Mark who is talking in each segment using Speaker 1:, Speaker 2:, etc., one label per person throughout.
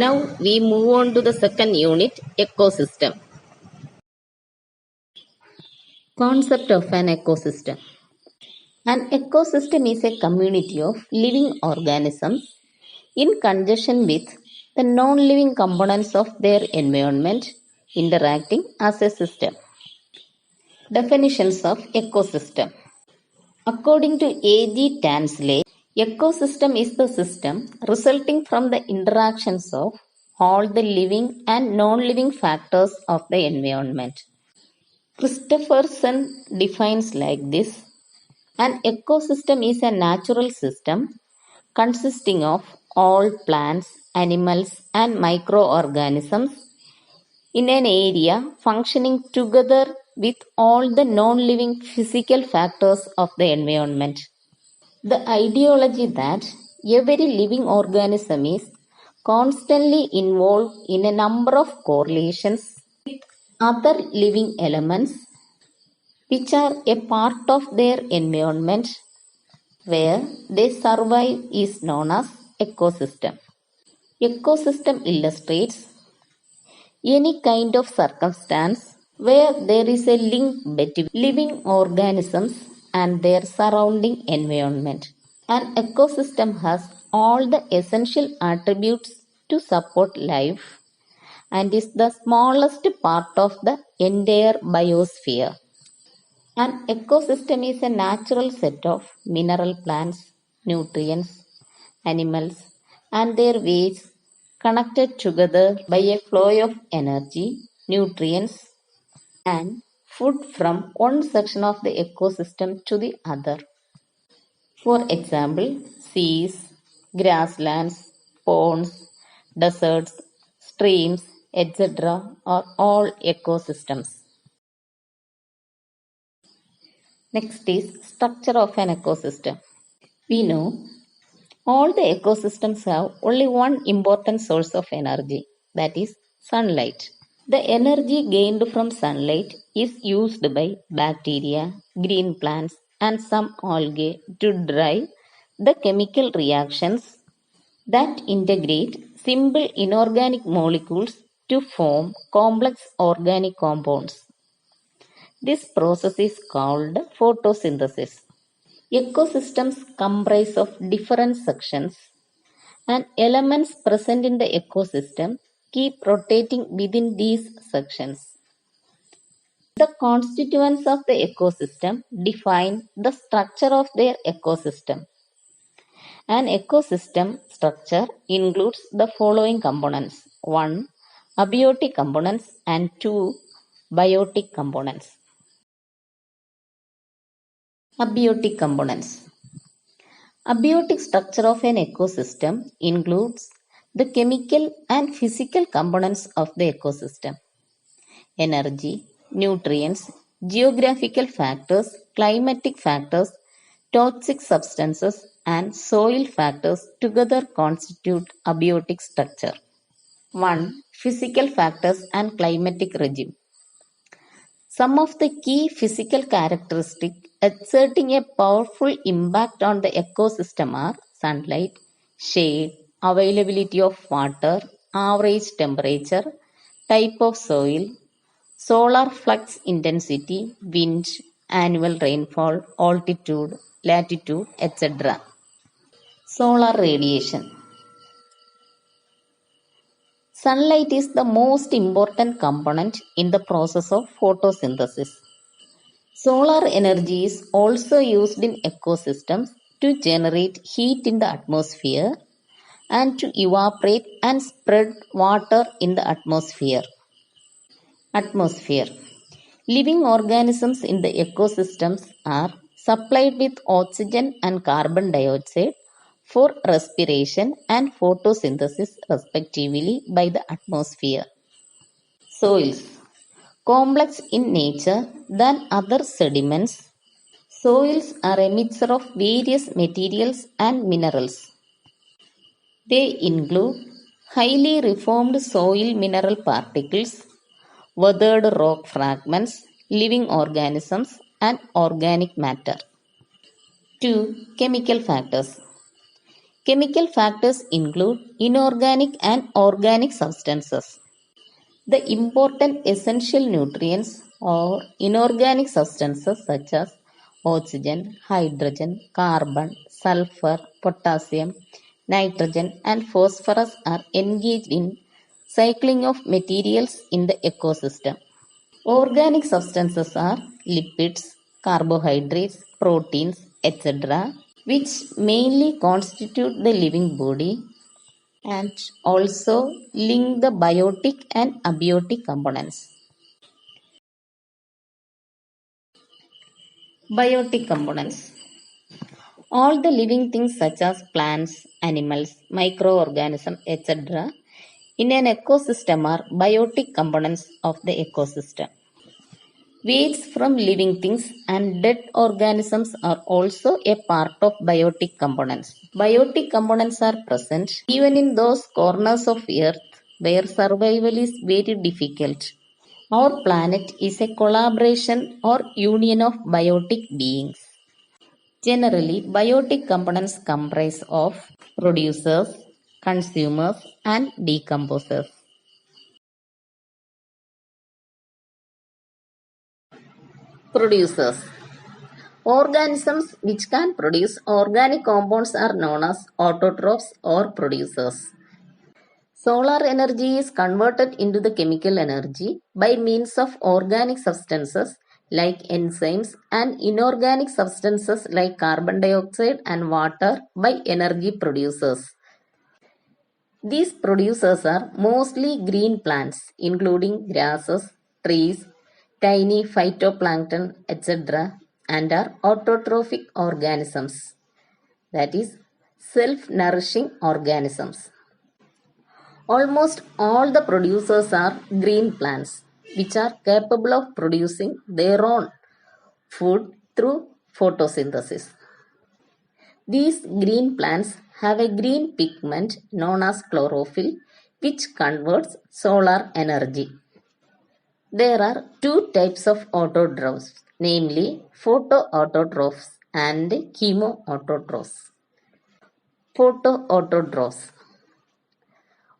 Speaker 1: Now we move on to the second unit, ecosystem. Concept of an ecosystem. An ecosystem is a community of living organisms in conjunction with the non-living components of their environment interacting as a system. Definitions of ecosystem. According to A.G. Tansley, ecosystem is the system resulting from the interactions of all the living and non-living factors of the environment. Christopherson defines like this: an ecosystem is a natural system consisting of all plants, animals, and microorganisms in an area functioning together with all the non-living physical factors of the environment. The ideology that every living organism is constantly involved in a number of correlations with other living elements which are a part of their environment where they survive is known as ecosystem. Ecosystem illustrates any kind of circumstance where there is a link between living organisms and their surrounding environment. An ecosystem has all the essential attributes to support life and is the smallest part of the entire biosphere. An ecosystem is a natural set of mineral plants, nutrients, animals, and their waste connected together by a flow of energy, nutrients, and food from one section of the ecosystem to the other. For example, seas, grasslands, ponds, deserts, streams, etc. are all ecosystems. Next is structure of an ecosystem. We know all the ecosystems have only one important source of energy, that is sunlight. The energy gained from sunlight is used by bacteria, green plants, and some algae to drive the chemical reactions that integrate simple inorganic molecules to form complex organic compounds. This process is called photosynthesis. Ecosystems comprise of different sections, and elements present in the ecosystem keep rotating within these sections. The constituents of the ecosystem define the structure of their ecosystem. An ecosystem structure includes the following components: 1. Abiotic components, and 2. Biotic components. Abiotic components. Abiotic structure of an ecosystem includes the chemical and physical components of the ecosystem. Energy, nutrients, geographical factors, climatic factors, toxic substances, and soil factors together constitute abiotic structure. 1. Physical factors and climatic regime. Some of the key physical characteristics exerting a powerful impact on the ecosystem are sunlight, shade, availability of water, average temperature, type of soil, solar flux intensity, wind, annual rainfall, altitude, latitude, etc. Solar radiation. Sunlight is the most important component in the process of photosynthesis. Solar energy is also used in ecosystems to generate heat in the atmosphere and to evaporate and spread water in the atmosphere. Atmosphere. Living organisms in the ecosystems are supplied with oxygen and carbon dioxide for respiration and photosynthesis respectively by the atmosphere. Soils. Complex in nature than other sediments, soils are a mixture of various materials and minerals. They include highly reformed soil mineral particles, weathered rock fragments, living organisms, and organic matter. 2. Chemical factors. Chemical factors include inorganic and organic substances. The important essential nutrients or inorganic substances such as oxygen, hydrogen, carbon, sulfur, potassium, nitrogen, and phosphorus are engaged in cycling of materials in the ecosystem. Organic substances are lipids, carbohydrates, proteins, etc., which mainly constitute the living body and also link the biotic and abiotic components. Biotic components. All the living things such as plants, animals, microorganisms, etc. in an ecosystem are biotic components of the ecosystem. Waste from living things and dead organisms are also a part of biotic components. Biotic components are present even in those corners of earth where survival is very difficult. Our planet is a collaboration or union of biotic beings. Generally, biotic components comprise of producers, consumers, and decomposers. Producers. Organisms which can produce organic compounds are known as autotrophs or producers. Solar energy is converted into the chemical energy by means of organic substances like enzymes and inorganic substances like carbon dioxide and water by energy producers. These producers are mostly green plants, including grasses, trees, tiny phytoplankton, etc., and are autotrophic organisms, that is, self-nourishing organisms. Almost all the producers are green plants, which are capable of producing their own food through photosynthesis. These green plants have a green pigment known as chlorophyll, which converts solar energy. There are two types of autotrophs, namely photoautotrophs and chemoautotrophs. Photoautotrophs.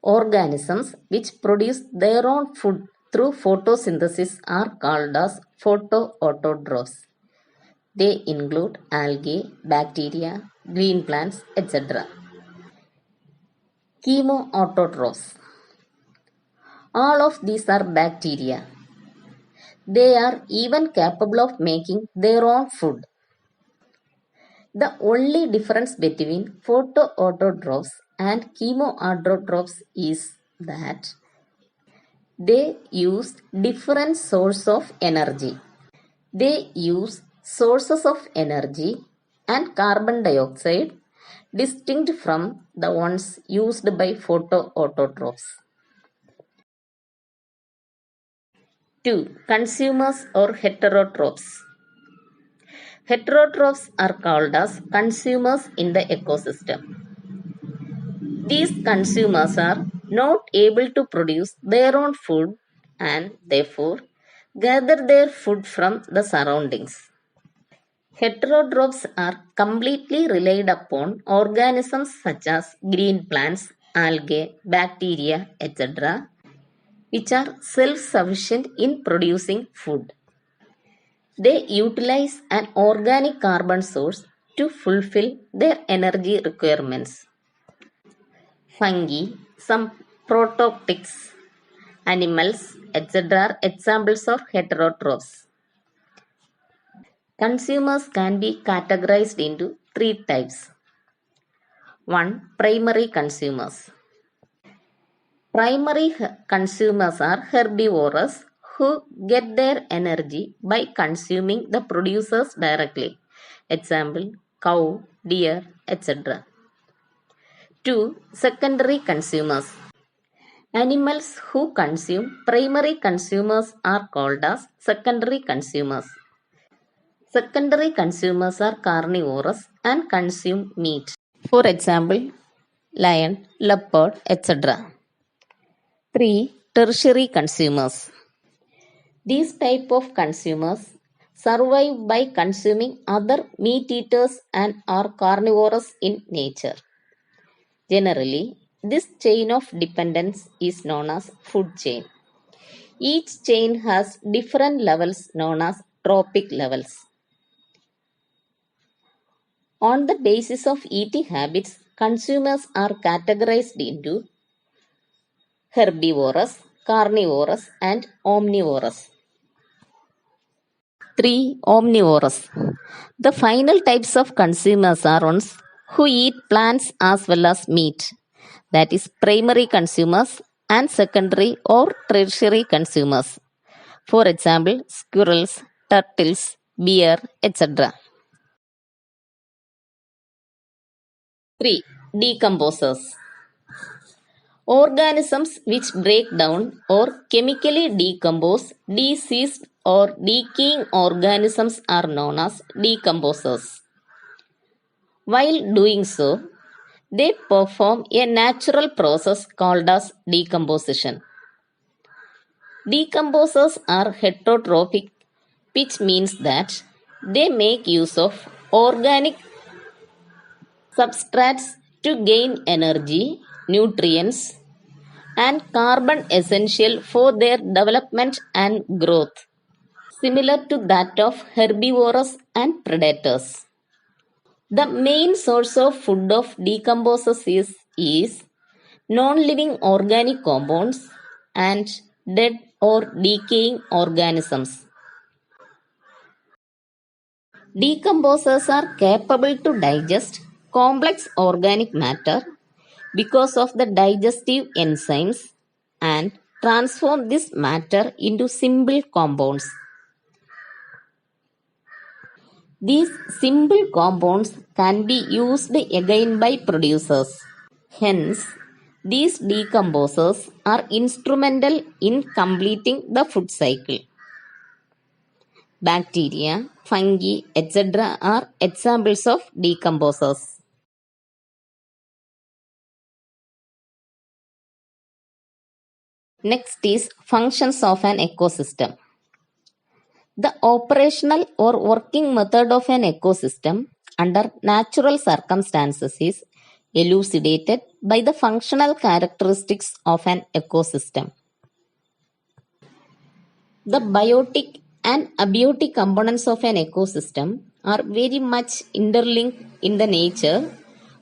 Speaker 1: Organisms which produce their own food through photosynthesis are called as photoautotrophs. They include algae, bacteria, green plants, etc. Chemoautotrophs. All of these are bacteria. They are even capable of making their own food. The only difference between photoautotrophs and chemoautotrophs is that they use different sources of energy. They use sources of energy and carbon dioxide distinct from the ones used by photoautotrophs. 2. Consumers or heterotrophs. Heterotrophs are called as consumers in the ecosystem. These consumers are not able to produce their own food and therefore gather their food from the surroundings. Heterotrophs are completely relied upon organisms such as green plants, algae, bacteria, etc., which are self-sufficient in producing food. They utilize an organic carbon source to fulfill their energy requirements. Fungi, some protoctics, animals, etc. are examples of heterotrophs. Consumers can be categorized into three types. 1. Primary consumers. Primary consumers are herbivorous who get their energy by consuming the producers directly. Example, cow, deer, etc. 2. Secondary consumers. Animals who consume primary consumers are called as secondary consumers. Secondary consumers are carnivorous and consume meat. For example, lion, leopard, etc. 3. Tertiary consumers. These type of consumers survive by consuming other meat eaters and are carnivorous in nature. Generally, this chain of dependence is known as food chain. Each chain has different levels known as trophic levels. On the basis of eating habits, consumers are categorized into herbivorous, carnivorous, and omnivorous. 3. Omnivorous. The final types of consumers are ones who eat plants as well as meat, that is, primary consumers and secondary or tertiary consumers. For example, squirrels, turtles, bear, etc. 3. Decomposers. Organisms which break down or chemically decompose deceased or decaying organisms are known as decomposers. While doing so, they perform a natural process called as decomposition. Decomposers are heterotrophic, which means that they make use of organic substrates to gain energy, nutrients, and carbon essential for their development and growth, similar to that of herbivores and predators. The main source of food of decomposers is non-living organic compounds and dead or decaying organisms. Decomposers are capable to digest complex organic matter because of the digestive enzymes and transform this matter into simple compounds. These simple compounds can be used again by producers. Hence, these decomposers are instrumental in completing the food cycle. Bacteria, fungi, etc. are examples of decomposers. Next is functions of an ecosystem. The operational or working method of an ecosystem under natural circumstances is elucidated by the functional characteristics of an ecosystem. The biotic and abiotic components of an ecosystem are very much interlinked in the nature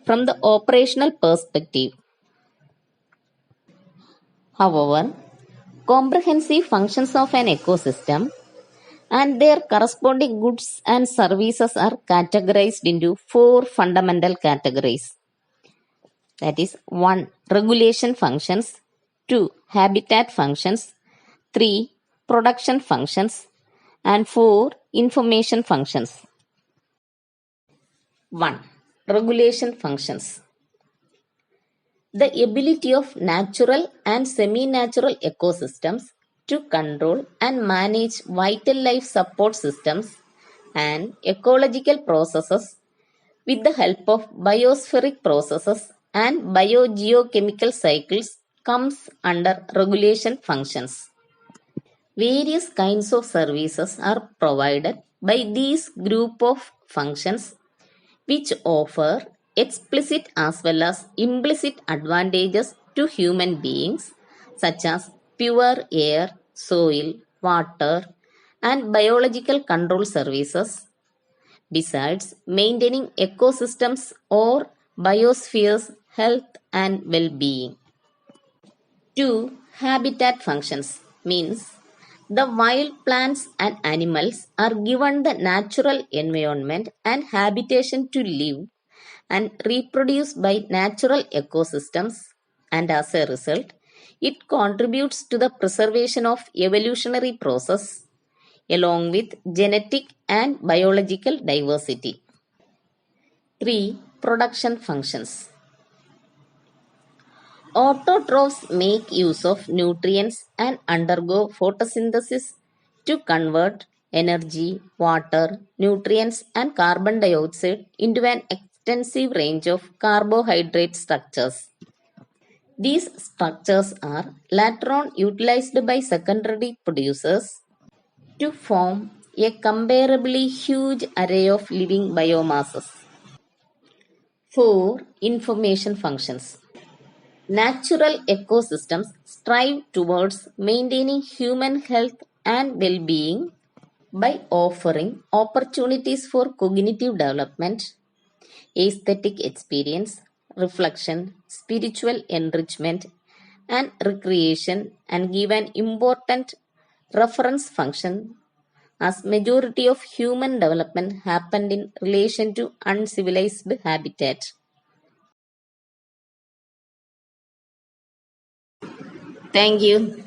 Speaker 1: from the operational perspective. However, comprehensive functions of an ecosystem and their corresponding goods and services are categorized into four fundamental categories. That is 1. Regulation functions, 2. Habitat functions, 3. Production functions, and 4. Information functions. 1. Regulation functions. The ability of natural and semi-natural ecosystems to control and manage vital life support systems and ecological processes with the help of biospheric processes and biogeochemical cycles comes under regulation functions. Various kinds of services are provided by these group of functions which offer explicit as well as implicit advantages to human beings such as pure air, soil, water, and biological control services, besides maintaining ecosystems or biospheres' health and well-being. 2. Habitat functions means the wild plants and animals are given the natural environment and habitation to live and reproduce by natural ecosystems, and as a result, it contributes to the preservation of evolutionary process along with genetic and biological diversity. 3. Production functions. Autotrophs make use of nutrients and undergo photosynthesis to convert energy, water, nutrients, and carbon dioxide into an extensive range of carbohydrate structures. These structures are later on utilized by secondary producers to form a comparably huge array of living biomasses. 4. Information functions. Natural ecosystems strive towards maintaining human health and well being by offering opportunities for cognitive development, aesthetic experience, reflection, spiritual enrichment, and recreation, and give an important reference function as majority of human development happened in relation to uncivilized habitat. Thank you.